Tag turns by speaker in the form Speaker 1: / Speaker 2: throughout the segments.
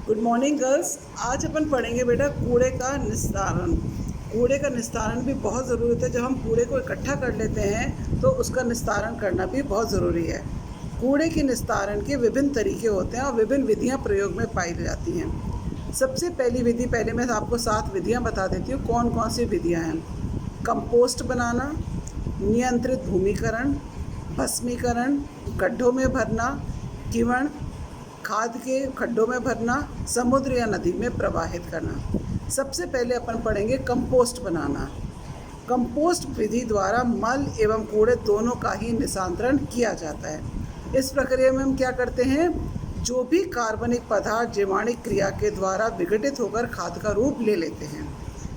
Speaker 1: Good morning girls. आज अपन पढ़ेंगे बेटा कूड़े का निस्तारण। कूड़े का निस्तारण भी बहुत ज़रूरी होता है। जब हम कूड़े को इकट्ठा कर लेते हैं तो उसका निस्तारण करना भी बहुत ज़रूरी है। कूड़े के निस्तारण के विभिन्न तरीके होते हैं और विभिन्न विधियां प्रयोग में पाई जाती हैं। सबसे पहली विधि, पहले मैं आपको 7 विधियां बता देती हूँ कौन कौन सी विधियाँ हैं। कंपोस्ट बनाना, नियंत्रित भूमिकरण, भस्मीकरण, गड्ढों में भरना, कीवण, खाद के खड्डों में भरना, समुद्र या नदी में प्रवाहित करना। सबसे पहले अपन पढ़ेंगे कंपोस्ट बनाना। कंपोस्ट विधि द्वारा मल एवं कूड़े दोनों का ही निस्तारण किया जाता है। इस प्रक्रिया में हम क्या करते हैं, जो भी कार्बनिक पदार्थ जीवाणु क्रिया के द्वारा विघटित होकर खाद का रूप ले लेते हैं,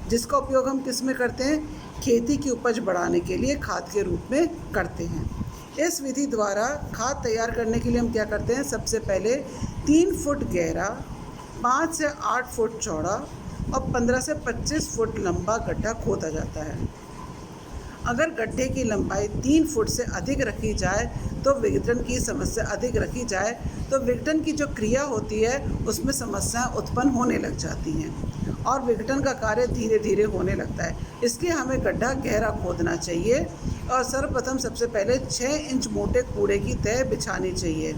Speaker 1: जिसका उपयोग हम किस में करते हैं, खेती की उपज बढ़ाने के लिए खाद के रूप में करते हैं। इस विधि द्वारा खाद तैयार करने के लिए हम क्या करते हैं, सबसे पहले 3 फुट गहरा, 5 से 8 फुट चौड़ा और 15 से 25 फुट लंबा गड्ढा खोदा जाता है। अगर गड्ढे की लंबाई 3 फुट से अधिक रखी जाए तो विघटन की समस्या अधिक रखी जाए तो विघटन की जो क्रिया होती है उसमें समस्याएं उत्पन्न होने लग जाती हैं और विघटन का कार्य धीरे धीरे होने लगता है। इसलिए हमें गड्ढा गहरा खोदना चाहिए और सर्वप्रथम सबसे पहले 6 इंच मोटे कूड़े की तह बिछानी चाहिए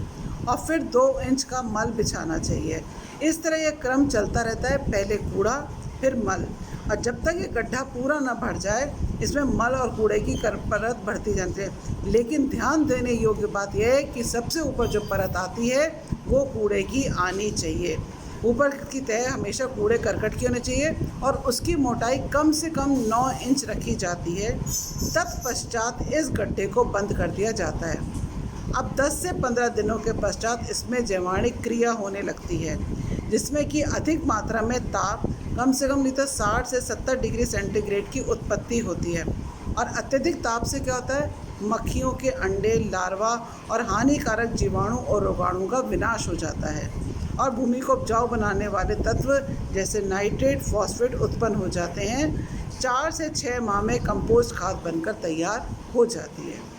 Speaker 1: और फिर 2 इंच का मल बिछाना चाहिए। इस तरह यह क्रम चलता रहता है, पहले कूड़ा फिर मल, और जब तक ये गड्ढा पूरा न भर जाए इसमें मल और कूड़े की परत बढ़ती जाती है। लेकिन ध्यान देने योग्य बात यह है कि सबसे ऊपर जो परत आती है वो कूड़े की आनी चाहिए। ऊपर की तह हमेशा कूड़े करकट की होनी चाहिए और उसकी मोटाई कम से कम 9 इंच रखी जाती है। तत्पश्चात इस गड्ढे को बंद कर दिया जाता है। अब 10 से 15 दिनों के पश्चात इसमें जैवाणिक क्रिया होने लगती है, जिसमें कि अधिक मात्रा में ताप, कम से कम नहीं तो 60 से 70 डिग्री सेंटीग्रेड की उत्पत्ति होती है। और अत्यधिक ताप से क्या होता है, मक्खियों के अंडे, लार्वा और हानिकारक जीवाणु और रोगाणु का विनाश हो जाता है और भूमि को उपजाऊ बनाने वाले तत्व जैसे नाइट्रेट, फॉस्फेट उत्पन्न हो जाते हैं। 4 से 6 माह में कंपोस्ट खाद बनकर तैयार हो जाती है।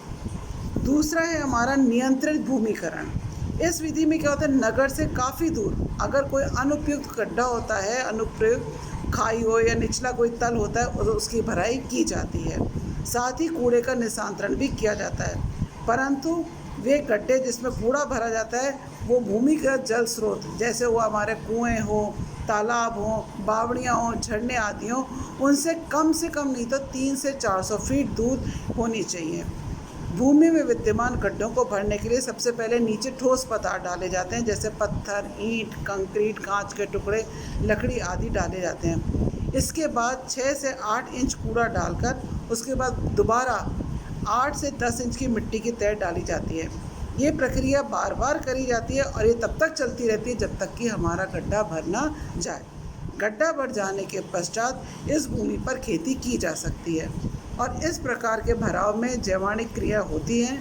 Speaker 1: दूसरा है हमारा नियंत्रित भूमिकरण। इस विधि में क्या होता है, नगर से काफ़ी दूर अगर कोई अनुपयुक्त गड्ढा होता है, अनुप्रयुक्त खाई हो या निचला कोई तल होता है, तो उसकी भराई की जाती है। साथ ही कूड़े का निस्तारण भी किया जाता है। परंतु वे गड्ढे जिसमें कूड़ा भरा जाता है वो भूमिगत जल स्रोत जैसे वो हमारे कुएँ हो, तालाब हों, बावड़ियाँ हों, झरने आदि हों, उनसे कम नहीं तो 300 से 400 फीट दूर होनी चाहिए। भूमि में विद्यमान गड्ढों को भरने के लिए सबसे पहले नीचे ठोस पदार्थ डाले जाते हैं, जैसे पत्थर, ईंट, कंक्रीट, कांच के टुकड़े, लकड़ी आदि डाले जाते हैं। इसके बाद 6 से 8 इंच कूड़ा डालकर उसके बाद दोबारा 8 से 10 इंच की मिट्टी की तह डाली जाती है। ये प्रक्रिया बार बार करी जाती है और ये तब तक चलती रहती है जब तक कि हमारा गड्ढा भर ना जाए। गड्ढा भर जाने के पश्चात इस भूमि पर खेती की जा सकती है और इस प्रकार के भराव में जैवाणिक क्रिया होती है,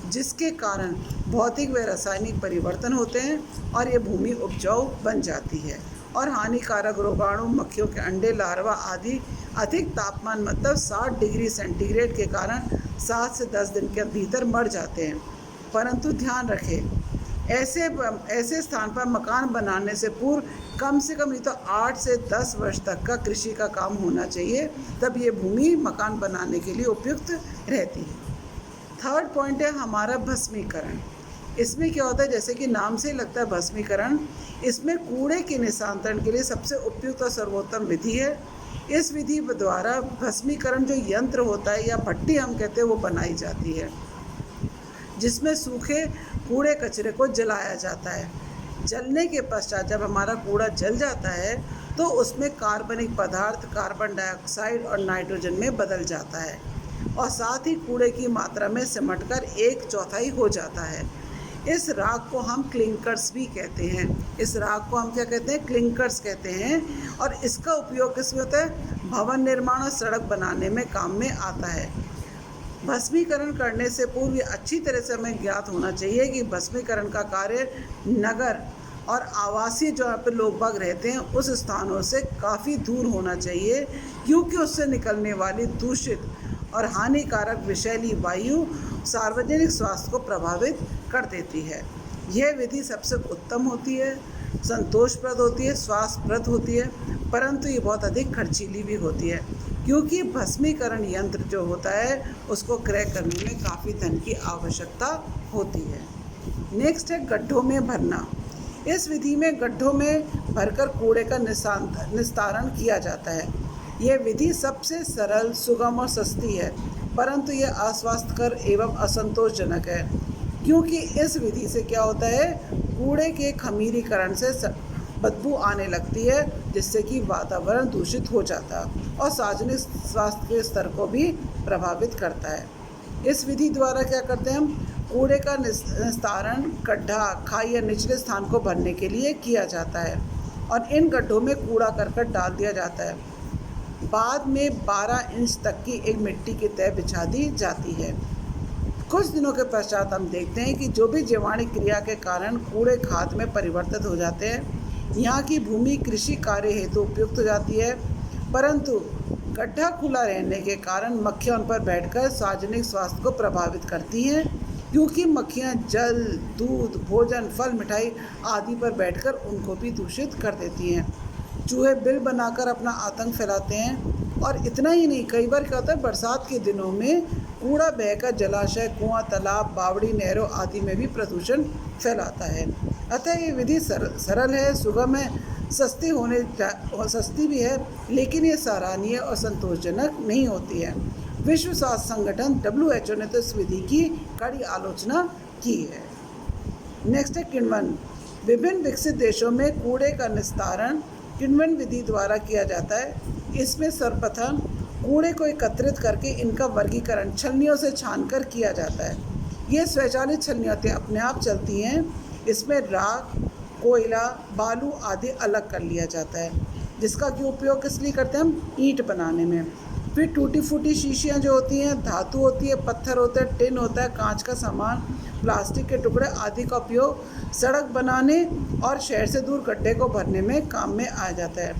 Speaker 1: जिसके कारण भौतिक व रासायनिक परिवर्तन होते हैं और ये भूमि उपजाऊ बन जाती है और हानिकारक रोगाणु, मक्खियों के अंडे, लार्वा आदि अधिक तापमान मतलब 60 डिग्री सेंटीग्रेड के कारण 7 से 10 दिन के भीतर मर जाते हैं। परंतु ध्यान रखें, ऐसे स्थान पर मकान बनाने से पूर्व कम से कम नहीं तो 8 से 10 वर्ष तक का कृषि का काम होना चाहिए, तब ये भूमि मकान बनाने के लिए उपयुक्त रहती है। थर्ड पॉइंट है हमारा भस्मीकरण। इसमें क्या होता है, जैसे कि नाम से ही लगता है भस्मीकरण, इसमें कूड़े के निस्तारण के लिए सबसे उपयुक्त और सर्वोत्तम विधि है। इस विधि द्वारा भस्मीकरण जो यंत्र होता है या भट्टी हम कहते हैं वो बनाई जाती है, जिसमें सूखे कूड़े कचरे को जलाया जाता है। जलने के पश्चात जब हमारा कूड़ा जल जाता है तो उसमें कार्बनिक पदार्थ कार्बन डाइऑक्साइड और नाइट्रोजन में बदल जाता है और साथ ही कूड़े की मात्रा में सिमटकर 1/4 हो जाता है। इस राख को हम क्लिंकर्स भी कहते हैं। इस राख को हम क्या कहते हैं, क्लिंकर्स कहते हैं। और इसका उपयोग किसमें होता है, भवन निर्माण और सड़क बनाने में काम में आता है। भस्मीकरण करने से पूर्व अच्छी तरह से हमें ज्ञात होना चाहिए कि भस्मीकरण का कार्य नगर और आवासीय जहाँ पर लोग बाग रहते हैं उस स्थानों से काफ़ी दूर होना चाहिए, क्योंकि उससे निकलने वाली दूषित और हानिकारक विषैली वायु सार्वजनिक स्वास्थ्य को प्रभावित कर देती है। यह विधि सबसे उत्तम होती है, संतोषप्रद होती है, स्वास्थ्यप्रद होती है, परंतु ये बहुत अधिक खर्चीली भी होती है, क्योंकि भस्मीकरण यंत्र जो होता है उसको क्रय करने में काफ़ी धन की आवश्यकता होती है। नेक्स्ट है गड्ढों में भरना। इस विधि में गड्ढों में भरकर कूड़े का निस्तारण किया जाता है। यह विधि सबसे सरल, सुगम और सस्ती है, परंतु यह अस्वास्थ्यकर एवं असंतोषजनक है, क्योंकि इस विधि से क्या होता है, कूड़े के खमीरीकरण से बदबू आने लगती है, जिससे कि वातावरण दूषित हो जाता है और सार्वजनिक स्वास्थ्य के स्तर को भी प्रभावित करता है। इस विधि द्वारा क्या करते हैं हम, कूड़े का निस्तारण गड्ढा, खाई या निचले स्थान को भरने के लिए किया जाता है और इन गड्ढों में कूड़ा करकट डाल दिया जाता है। बाद में 12 इंच तक की एक मिट्टी की तह बिछा दी जाती है। कुछ दिनों के पश्चात हम देखते हैं कि जो भी जीवाणु क्रिया के कारण कूड़े खाद में परिवर्तित हो जाते हैं, यहाँ की भूमि कृषि कार्य हेतु उपयुक्त हो जाती है, परंतु गड्ढा खुला रहने के कारण मक्खियाँ उन पर बैठकर सार्वजनिक स्वास्थ्य को प्रभावित करती हैं, क्योंकि मक्खियाँ जल, दूध, भोजन, फल, मिठाई आदि पर बैठकर उनको भी दूषित कर देती हैं। चूहे बिल बनाकर अपना आतंक फैलाते हैं और इतना ही नहीं, कई बार क्या होता है, बरसात के दिनों में कूड़ा बहकर जलाशय, कुआं, तालाब, बावड़ी, नहरों आदि में भी प्रदूषण फैलाता है। अतः ये विधि सरल है, सुगम है, सस्ती भी है, लेकिन ये सराहनीय और संतोषजनक नहीं होती है। विश्व स्वास्थ्य संगठन WHO ने तो इस विधि की कड़ी आलोचना की है। नेक्स्ट है किण्वन। विभिन्न विकसित देशों में कूड़े का निस्तारण किण्वन विधि द्वारा किया जाता है। इसमें सर्वप्रथम कूड़े को एकत्रित करके इनका वर्गीकरण छलनियों से छानकर किया जाता है। ये स्वचालित छलनियाँ अपने आप चलती हैं। इसमें राख, कोयला, बालू आदि अलग कर लिया जाता है, जिसका कि उपयोग किस लिए करते हैं हम, ईंट बनाने में। फिर टूटी फूटी शीशियाँ जो होती हैं, धातु होती है, पत्थर होता है, टिन होता है, कांच का सामान, प्लास्टिक के टुकड़े आदि का उपयोग सड़क बनाने और शहर से दूर गड्ढे को भरने में काम में आ जाता है।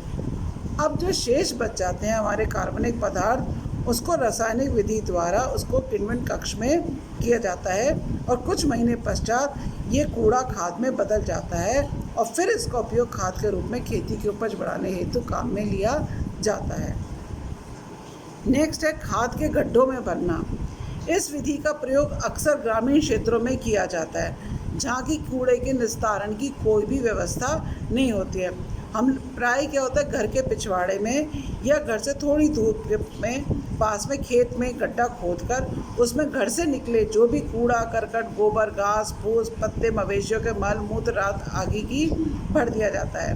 Speaker 1: अब जो शेष बच जाते हैं हमारे कार्बनिक पदार्थ, उसको रासायनिक विधि द्वारा उसको किण्वन कक्ष में किया जाता है और कुछ महीने पश्चात ये कूड़ा खाद में बदल जाता है और फिर इसका उपयोग खाद के रूप में खेती की उपज बढ़ाने हेतु काम में लिया जाता है। नेक्स्ट है खाद के गड्ढों में भरना। इस विधि का प्रयोग अक्सर ग्रामीण क्षेत्रों में किया जाता है, जहाँ की कूड़े के निस्तारण की कोई भी व्यवस्था नहीं होती है। हम प्राय क्या होता है, घर के पिछवाड़े में या घर से थोड़ी दूर में पास में खेत में गड्ढा खोदकर उसमें घर से निकले जो भी कूड़ा करकट, गोबर, घास फूस, पत्ते, मवेशियों के मल मूत्र रात आदि की भर दिया जाता है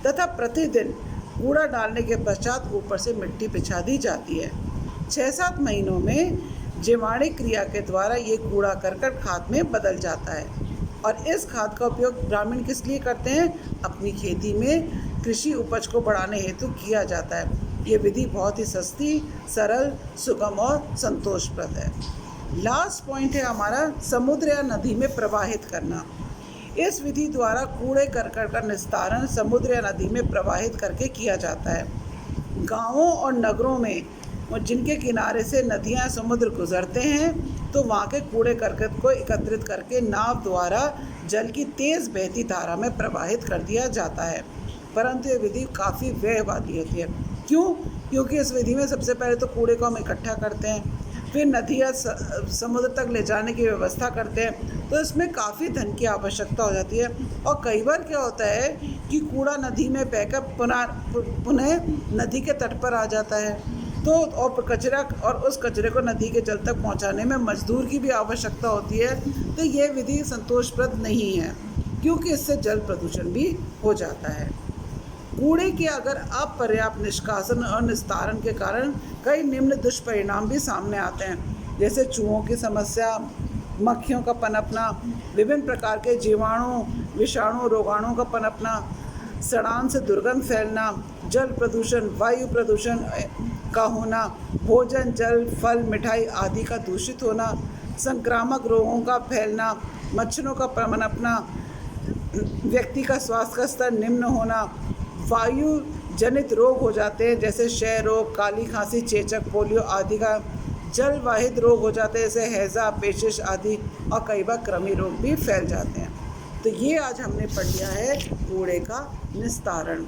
Speaker 1: तथा प्रतिदिन कूड़ा डालने के पश्चात ऊपर से मिट्टी बिछा दी जाती है। 6-7 महीनों में जीवाणु क्रिया के द्वारा ये कूड़ा करकट खाद में बदल जाता है और इस खाद का उपयोग ग्रामीण किस लिए करते हैं, अपनी खेती में कृषि उपज को बढ़ाने हेतु किया जाता है। ये विधि बहुत ही सस्ती, सरल, सुगम और संतोषप्रद है। लास्ट पॉइंट है हमारा समुद्र या नदी में प्रवाहित करना। इस विधि द्वारा कूड़े करकट का निस्तारण समुद्र या नदी में प्रवाहित करके किया जाता है। गांवों और नगरों में जिनके किनारे से नदियां समुद्र गुजरते हैं, तो वहाँ के कूड़े करकट को एकत्रित करके नाव द्वारा जल की तेज़ बहती धारा में प्रवाहित कर दिया जाता है, परंतु ये विधि काफ़ी व्ययवादी होती है। क्यों? क्योंकि इस विधि में सबसे पहले तो कूड़े को हम इकट्ठा करते हैं, फिर नदी या समुद्र तक ले जाने की व्यवस्था करते हैं, तो इसमें काफ़ी धन की आवश्यकता हो जाती है। और कई बार क्या होता है कि कूड़ा नदी में बहकर पुनः नदी के तट पर आ जाता है, तो और कचरा और उस कचरे को नदी के जल तक पहुंचाने में मजदूर की भी आवश्यकता होती है। तो ये विधि संतोषप्रद नहीं है, क्योंकि इससे जल प्रदूषण भी हो जाता है। कूड़े के अगर अपर्याप्त निष्कासन और निस्तारण के कारण कई निम्न दुष्परिणाम भी सामने आते हैं, जैसे चूहों की समस्या, मक्खियों का पनपना, विभिन्न प्रकार के जीवाणु, विषाणु, रोगाणुओं का पनपना, सड़ान से दुर्गंध फैलना, जल प्रदूषण, वायु प्रदूषण का होना, भोजन, जल, फल, मिठाई आदि का दूषित होना, संक्रामक रोगों का फैलना, मच्छरों का पनपना, व्यक्ति का स्वास्थ्य का स्तर निम्न होना, वायु जनित रोग हो जाते हैं जैसे क्षय रोग, काली खांसी, चेचक, पोलियो आदि का, जलवाहित रोग हो जाते हैं जैसे हैजा, पेचिश आदि, और कई बार कृमि रोग भी फैल जाते हैं। तो ये आज हमने पढ़ लिया है कूड़े का निस्तारण।